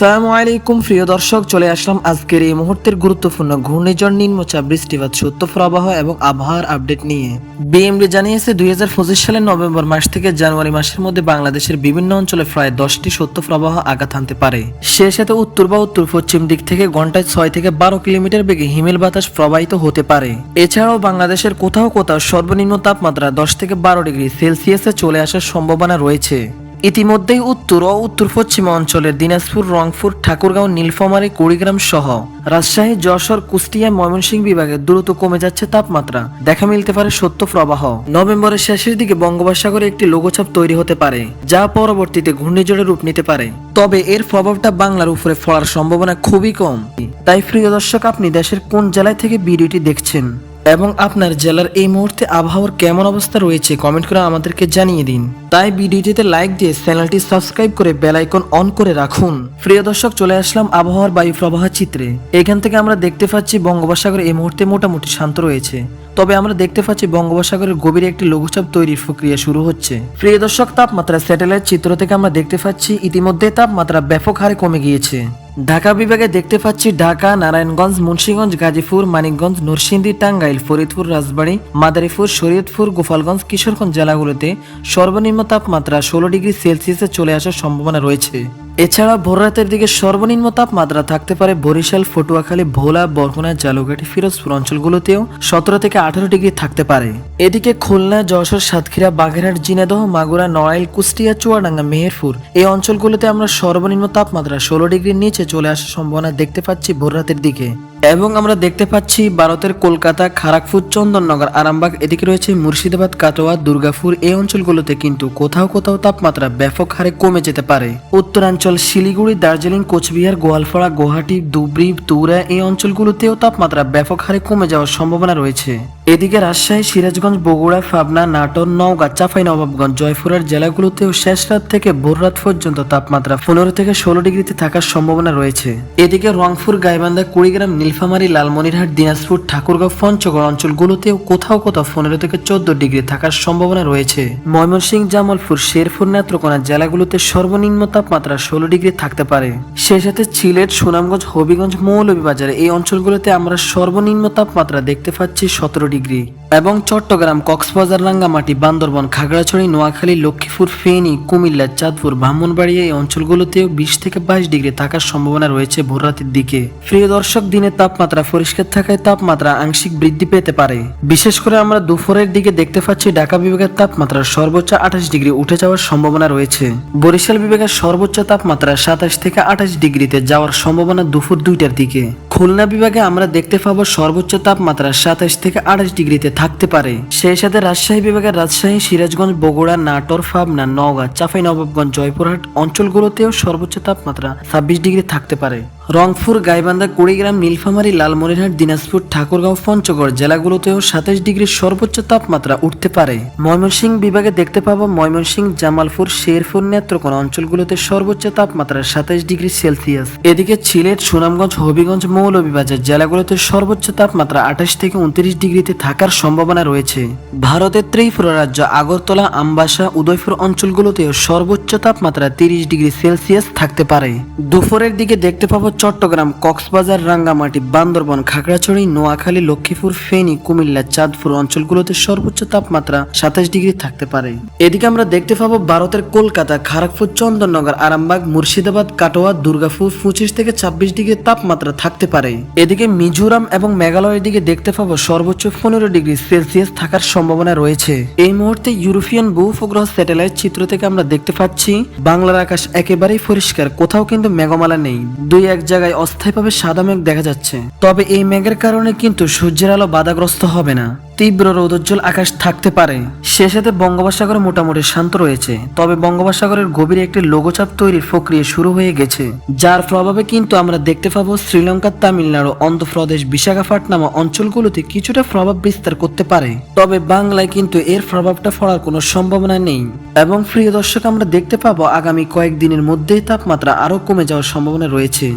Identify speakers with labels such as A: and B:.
A: আসসালামু আলাইকুম প্রিয় দর্শক, চলে আসলাম আজকের এই মুহূর্তের গুরুত্বপূর্ণ ঘূর্ণিঝড়, নিম্নচাপ, বৃষ্টিপাত, সত্য প্রবাহ এবং আবহাওয়ার আপডেট নিয়ে। বিএমডি জানিয়েছে 2025 সালের নভেম্বর মাস থেকে জানুয়ারি মাসের মধ্যে বাংলাদেশের বিভিন্ন অঞ্চলে প্রায় 10টি সত্য প্রবাহ আঘাত হানতে পারে। সে সাথে উত্তর বা উত্তর পশ্চিম দিক থেকে ঘন্টায় 6 থেকে 12 কিলোমিটার বেগে হিমেল বাতাস প্রবাহিত হতে পারে। এছাড়াও বাংলাদেশের কোথাও কোথাও সর্বনিম্ন তাপমাত্রা 10 থেকে 12 ডিগ্রি সেলসিয়াসে চলে আসার সম্ভাবনা রয়েছে। ইতিমধ্যেই উত্তর ও উত্তর পশ্চিম অঞ্চলের দিনাজপুর, রংপুর, ঠাকুরগাঁও, নীলফামারী, কুড়িগ্রাম সহ রাজশাহী, যশোর, কুষ্টিয়া, ময়মনসিংহ বিভাগে দ্রুত কমে যাচ্ছে তাপমাত্রা। দেখা মিলতে পারে সত্য প্রবাহ। নভেম্বরের শেষের দিকে বঙ্গোপসাগরে একটি লঘুচাপ তৈরি হতে পারে, যা পরবর্তীতে ঘূর্ণিঝড়ে রূপ নিতে পারে। তবে এর প্রভাবটা বাংলার উপরে পড়ার সম্ভাবনা খুবই কম। তাই প্রিয় দর্শক, আপনি দেশের কোন জেলায় থেকে ভিডিওটি দেখছেন এবং আপনার জেলার এই মুহূর্তে আবহাওয়ার কেমন অবস্থা রয়েছে কমেন্ট করে আমাদেরকে জানিয়ে দিন। তাই ভিডিওটিতে লাইক দিয়ে চ্যানেলটি সাবস্ক্রাইব করে বেল আইকন অন করে রাখুন। প্রিয় দর্শক, চলে আসলাম আবহাওয়ার বায়ু প্রবাহ চিত্রে। এখান থেকে আমরা দেখতে পাচ্ছি বঙ্গোপসাগর এই মুহূর্তে মোটামুটি শান্ত রয়েছে। তবে আমরা দেখতে পাচ্ছি বঙ্গোপসাগরের গভীরে একটি লঘুচাপ তৈরির প্রক্রিয়া শুরু হচ্ছে। প্রিয় দর্শক, তাপমাত্রা স্যাটেলাইট চিত্র থেকে আমরা দেখতে পাচ্ছি ইতিমধ্যে তাপমাত্রা ব্যাপক হারে কমে গিয়েছে। ঢাকা বিভাগে দেখতে পাচ্ছি ঢাকা, নারায়ণগঞ্জ, মুন্সিগঞ্জ, গাজীপুর, মানিকগঞ্জ, নরসিংদী, টাঙ্গাইল, ফরিদপুর, রাজবাড়ী, মাদারীপুর, শরীয়তপুর, গোপালগঞ্জ, কিশোরগঞ্জ জেলাগুলোতে সর্বনিম্ন তাপমাত্রা 16 ডিগ্রি সেলসিয়াসে চলে আসার সম্ভাবনা রয়েছে। এছাড়া ভোর রাতের দিকে সর্বনিম্ন তাপমাত্রা থাকতে পারে বরিশাল, পটুয়াখালী, ভোলা, বরগুনা, জালুঘাটি, ফিরোজপুর অঞ্চলগুলোতেও 17 থেকে 18 ডিগ্রি থাকতে পারে। এদিকে খুলনা, যশোর, সাতক্ষীরা, বাগেরহাট, ঝিনাইদহ, মাগুরা, নড়াইল, কুষ্টিয়া, চুয়াডাঙ্গা, মেহেরপুর এই অঞ্চলগুলোতে আমরা সর্বনিম্ন তাপমাত্রা 16 ডিগ্রির নিচে চলে আসার সম্ভাবনা দেখতে পাচ্ছি ভোর রাতের দিকে। এবং আমরা দেখতে পাচ্ছি ভারতের কলকাতা, খড়গপুর, চন্দননগর, আরামবাগ, এদিকে রয়েছে মুর্শিদাবাদ, কাটোয়া, দুর্গাপুর এই অঞ্চলগুলোতে কিন্তু কোথাও কোথাও তাপমাত্রা ব্যাপক হারে কমে যেতে পারে। উত্তরাঞ্চল শিলিগুড়ি, দার্জিলিং, কোচবিহার, গোয়ালপাড়া, গুয়াহাটি, ধুবড়ী, তুরা এই অঞ্চলগুলোতেও তাপমাত্রা ব্যাপক হারে কমে যাওয়ার সম্ভাবনা রয়েছে। এদিকে রাজশাহী, সিরাজগঞ্জ, বগুড়া, পাবনা, নাটোর, নওগাঁ, চাঁপাইনবাবগঞ্জ, জয়পুরহাট জেলাগুলোতেও শেষ রাত থেকে ভোর রাত পর্যন্ত তাপমাত্রা 15 থেকে 16 ডিগ্রিতে থাকার সম্ভাবনা রয়েছে। এদিকে রংপুর, গাইবান্ধা, কুড়িগ্রাম, নীলফামারী, লালমনিরহাট, দিনাজপুর, ঠাকুরগাঁও, পঞ্চগড় অঞ্চলগুলোতেও কোথাও কোথাও 15 থেকে 14 ডিগ্রি থাকার সম্ভাবনা রয়েছে। ময়মনসিংহ, জামালপুর, শেরপুর, নেত্রকোনা জেলাগুলোতে সর্বনিম্ন তাপমাত্রা 16 ডিগ্রি থাকতে পারে। সেই সাথে সিলেট, সুনামগঞ্জ, হবিগঞ্জ, মৌলভীবাজার এই অঞ্চলগুলোতে আমরা সর্বনিম্ন তাপমাত্রা দেখতে পাচ্ছি 17 ডিগ্রি। এবং চট্টগ্রাম, কক্সবাজার, রাঙ্গামাটি, বান্দরবন, খাগড়াছড়ি, নোয়াখালী, লক্ষ্মীপুর, ফেনী, কুমিল্লা, চাঁদপুর, ব্রাহ্মণবাড়িয়া এই অঞ্চলগুলোতেও 20 থেকে 22 ডিগ্রি থাকার সম্ভাবনা রয়েছে ভোর রাতের দিকে। প্রিয় দর্শক, দিনের তাপমাত্রা পরিষ্কার থাকায় তাপমাত্রা আংশিক বৃদ্ধি পেতে পারে। বিশেষ করে আমরা দুপুরের দিকে দেখতে পাচ্ছি ঢাকা বিভাগের তাপমাত্রা সর্বোচ্চ 28 ডিগ্রি উঠে যাওয়ার সম্ভাবনা রয়েছে। বরিশাল বিভাগের সর্বোচ্চ তাপমাত্রা 27 থেকে 28 ডিগ্রিতে যাওয়ার সম্ভাবনা দুপুর 2টার দিকে। খুলনা বিভাগে আমরা দেখতে পাবো সর্বোচ্চ তাপমাত্রা 27 থেকে 28 ডিগ্রিতে থাকতে পারে। সেই সাথে রাজশাহী বিভাগের রাজশাহী, সিরাজগঞ্জ, বগুড়া, নাটোর, পাবনা, নওগাঁ, চাঁপাইনবাবগঞ্জ, জয়পুরহাট অঞ্চলগুলোতেও সর্বোচ্চ তাপমাত্রা 26 ডিগ্রি থাকতে পারে। রংপুর, গাইবান্ধা, কুড়িগ্রাম, নীলফামারী, লালমনিরহাট, দিনাজপুর, ঠাকুরগাঁও, পঞ্চগড় জেলাগুলোতেও 27 ডিগ্রি সর্বোচ্চ তাপমাত্রা উঠতে পারে। ময়মনসিংহ বিভাগে দেখতে পাবো ময়মনসিংহ, জামালপুর, শেরপুর, নেত্রকোনা অঞ্চলগুলোতে সর্বোচ্চ তাপমাত্রা 27 ডিগ্রি সেলসিয়াস। এদিকে সিলেট, সুনামগঞ্জ, হবিগঞ্জ, মৌলভীবাজার জেলাগুলোতে সর্বোচ্চ তাপমাত্রা 28 থেকে 29 ডিগ্রিতে থাকার সম্ভাবনা রয়েছে। ভারতের ত্রিপুরা রাজ্য আগরতলা, আমবাসা, উদয়পুর অঞ্চলগুলোতেও সর্বোচ্চ তাপমাত্রা 30 ডিগ্রি সেলসিয়াস থাকতে পারে। দুপুরের দিকে দেখতে পাবো চট্টগ্রাম, কক্সবাজার, রাঙ্গামাটি, বান্দরবন, খাগড়াছড়ি, নোয়াখালী, লক্ষ্মীপুর, ফেনী, কুমিল্লা, চাঁদপুর অঞ্চলগুলোতে সর্বোচ্চ তাপমাত্রা 27 ডিগ্রি থাকতে পারে। এদিকে আমরা দেখতে পাবো ভারতের কলকাতা, খড়গপুর, চন্দননগর, আরামবাগ, মুর্শিদাবাদ, কাটোয়া, দুর্গাপুর 25 থেকে 26 ডিগ্রি তাপমাত্রা থাকতে পারে। এদিকে মিজোরাম এবং মেঘালয়ের দিকে দেখতে পাবো সর্বোচ্চ 15 ডিগ্রি সেলসিয়াস থাকার সম্ভাবনা রয়েছে। এই মুহূর্তে ইউরোপিয়ান ভূ-উপগ্রহ স্যাটেলাইট চিত্র থেকে আমরা দেখতে পাচ্ছি বাংলার আকাশ একেবারেই পরিষ্কার, কোথাও কিন্তু মেঘমালা নেই। দুই এক জায়গায় অস্থায়ীভাবে সাদা মেঘ দেখা যাচ্ছে। তবে এই মেঘের কারণে কিন্তু সূর্যের আলো বাধাগ্রস্ত হবে না, তীব্র রৌদ্রোজ্জ্বল আকাশ থাকতে পারে। সে সাথে বঙ্গোপসাগর মোটামুটি শান্ত রয়েছে। তবে বঙ্গোপসাগরের গভীরে একটি লঘুচাপ তৈরির প্রক্রিয়া শুরু হয়ে গেছে, যার প্রভাবে কিন্তু আমরা দেখতে পাবো শ্রীলঙ্কা, তামিলনাড়ু, অন্ধ্রপ্রদেশ, বিশাখাপট্টনম অঞ্চলগুলোতে কিছুটা প্রভাব বিস্তার করতে পারে। তবে বাংলায় কিন্তু এর প্রভাবটা পড়ার কোনো সম্ভাবনা নেই। এবং প্রিয় দর্শক, আমরা দেখতে পাবো আগামী কয়েকদিনের মধ্যেই তাপমাত্রা আরো কমে যাওয়ার সম্ভাবনা রয়েছে।